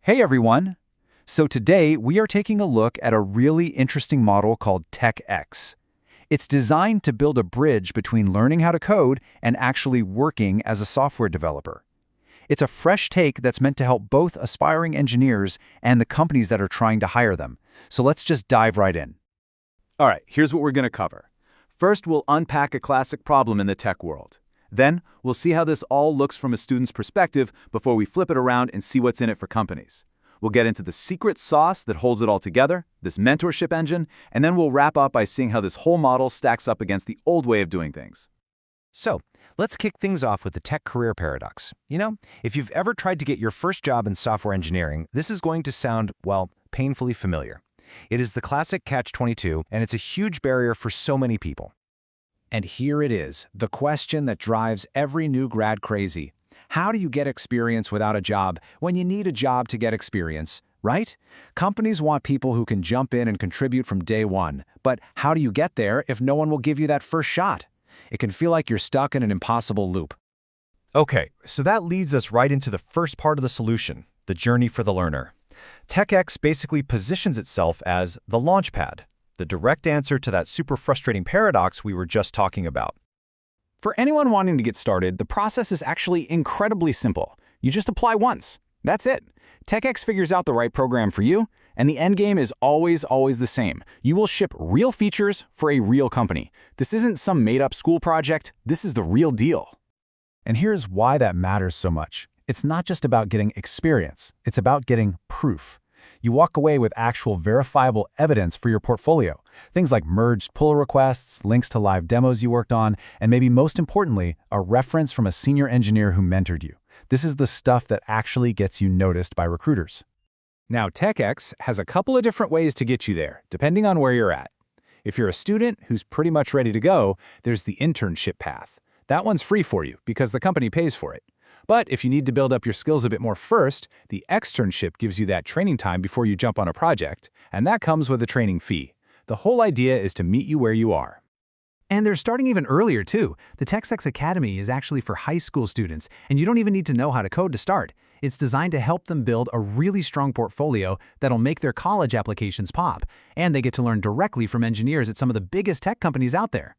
Hey everyone! So today we are taking a look at a really interesting model called TechX. It's designed to build a bridge between learning how to code and actually working as a software developer. It's a fresh take that's meant to help both aspiring engineers and the companies that are trying to hire them. So let's just dive right in. All right, here's what we're going to cover. First, we'll unpack a classic problem in the tech world. Then, we'll see how this all looks from a student's perspective before we flip it around and see what's in it for companies. We'll get into the secret sauce that holds it all together, this mentorship engine, and then we'll wrap up by seeing how this whole model stacks up against the old way of doing things. So, let's kick things off with the tech career paradox. If you've ever tried to get your first job in software engineering, this is going to sound, well, painfully familiar. It is the classic catch-22, and it's a huge barrier for so many people. And here it is, the question that drives every new grad crazy. How do you get experience without a job when you need a job to get experience, right? Companies want people who can jump in and contribute from day one, but how do you get there if no one will give you that first shot? It can feel like you're stuck in an impossible loop. Okay, so that leads us right into the first part of the solution, the journey for the learner. TechX basically positions itself as the launchpad, the direct answer to that super frustrating paradox we were just talking about. For anyone wanting to get started, the process is actually incredibly simple. You just apply once. That's it. TechX figures out the right program for you, and the end game is always the same. You will ship real features for a real company. This isn't some made-up school project. This is the real deal. And here's why that matters so much. It's not just about getting experience. It's about getting proof. You walk away with actual verifiable evidence for your portfolio. Things like merged pull requests, links to live demos you worked on, and maybe most importantly, a reference from a senior engineer who mentored you. This is the stuff that actually gets you noticed by recruiters. Now, TechX has a couple of different ways to get you there, depending on where you're at. If you're a student who's pretty much ready to go, there's the internship path. That one's free for you because the company pays for it. But if you need to build up your skills a bit more first, the externship gives you that training time before you jump on a project, and that comes with a training fee. The whole idea is to meet you where you are. And they're starting even earlier, too. The TechX Academy is actually for high school students, and you don't even need to know how to code to start. It's designed to help them build a really strong portfolio that'll make their college applications pop, and they get to learn directly from engineers at some of the biggest tech companies out there.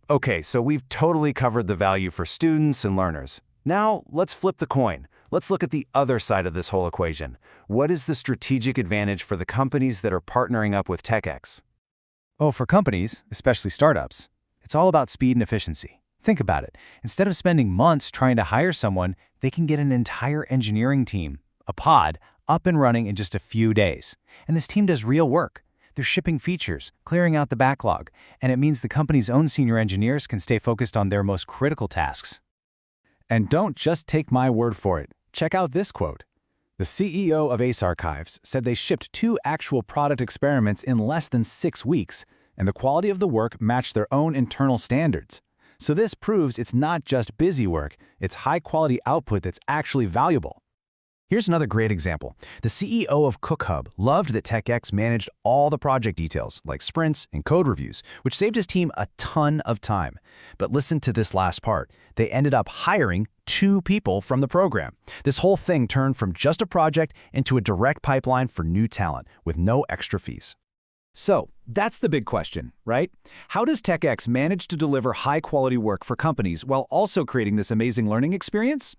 Okay, so we've totally covered the value for students and learners. Now, let's flip the coin. Let's look at the other side of this whole equation. What is the strategic advantage for the companies that are partnering up with TechX? Oh, for companies, especially startups, it's all about speed and efficiency. Think about it. Instead of spending months trying to hire someone, they can get an entire engineering team, a pod, up and running in just a few days. And this team does real work. They're shipping features, clearing out the backlog, and it means the company's own senior engineers can stay focused on their most critical tasks. And don't just take my word for it. Check out this quote. The CEO of Ace Archives said they shipped 2 actual product experiments in less than 6 weeks, and the quality of the work matched their own internal standards. So this proves it's not just busy work, it's high-quality output that's actually valuable. Here's another great example. The CEO of CookHub loved that TechX managed all the project details, like sprints and code reviews, which saved his team a ton of time. But listen to this last part. They ended up hiring 2 people from the program. This whole thing turned from just a project into a direct pipeline for new talent with no extra fees. So, that's the big question, right? How does TechX manage to deliver high-quality work for companies while also creating this amazing learning experience?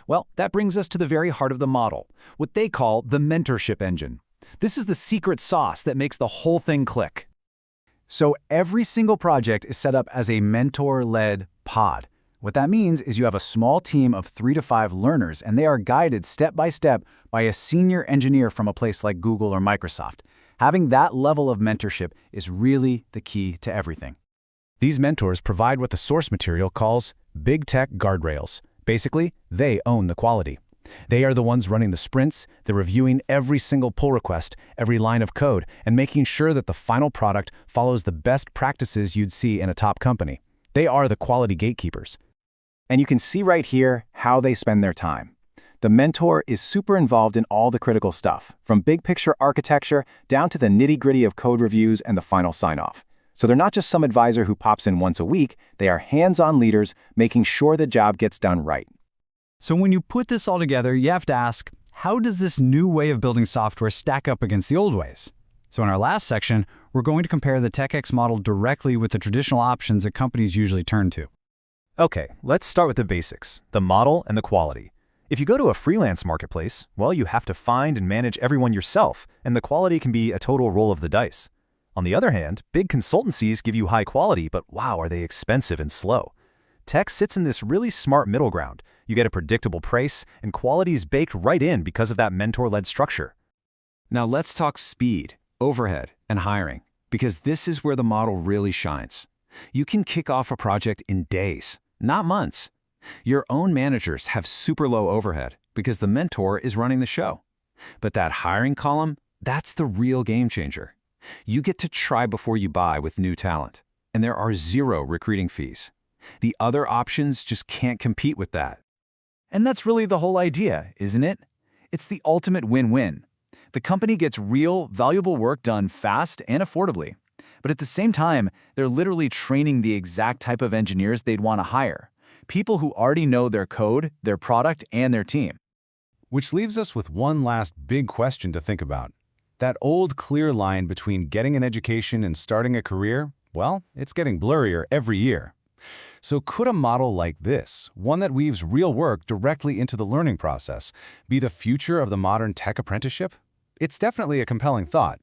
Well, that brings us to the very heart of the model, what they call the mentorship engine. This is the secret sauce that makes the whole thing click. So every single project is set up as a mentor-led pod. What that means is you have a small team of 3 to 5 learners, and they are guided step by step by a senior engineer from a place like Google or Microsoft. Having that level of mentorship is really the key to everything. These mentors provide what the source material calls big tech guardrails. Basically, they own the quality. They are the ones running the sprints, they're reviewing every single pull request, every line of code, and making sure that the final product follows the best practices you'd see in a top company. They are the quality gatekeepers. And you can see right here how they spend their time. The mentor is super involved in all the critical stuff, from big picture architecture down to the nitty-gritty of code reviews and the final sign-off. So they're not just some advisor who pops in once a week, they are hands-on leaders making sure the job gets done right. So when you put this all together, you have to ask, how does this new way of building software stack up against the old ways? So in our last section, we're going to compare the TechX model directly with the traditional options that companies usually turn to. Okay, let's start with the basics, the model and the quality. If you go to a freelance marketplace, well, you have to find and manage everyone yourself, and the quality can be a total roll of the dice. On the other hand, big consultancies give you high quality, but wow, are they expensive and slow. Tech sits in this really smart middle ground. You get a predictable price, and quality's baked right in because of that mentor-led structure. Now let's talk speed, overhead, and hiring, because this is where the model really shines. You can kick off a project in days, not months. Your own managers have super low overhead because the mentor is running the show. But that hiring column, that's the real game changer. You get to try before you buy with new talent, and there are zero recruiting fees. The other options just can't compete with that. And that's really the whole idea, isn't it? It's the ultimate win-win. The company gets real, valuable work done fast and affordably. But at the same time, they're literally training the exact type of engineers they'd want to hire. People who already know their code, their product, and their team. Which leaves us with one last big question to think about. That old clear line between getting an education and starting a career, well, it's getting blurrier every year. So could a model like this, one that weaves real work directly into the learning process, be the future of the modern tech apprenticeship? It's definitely a compelling thought,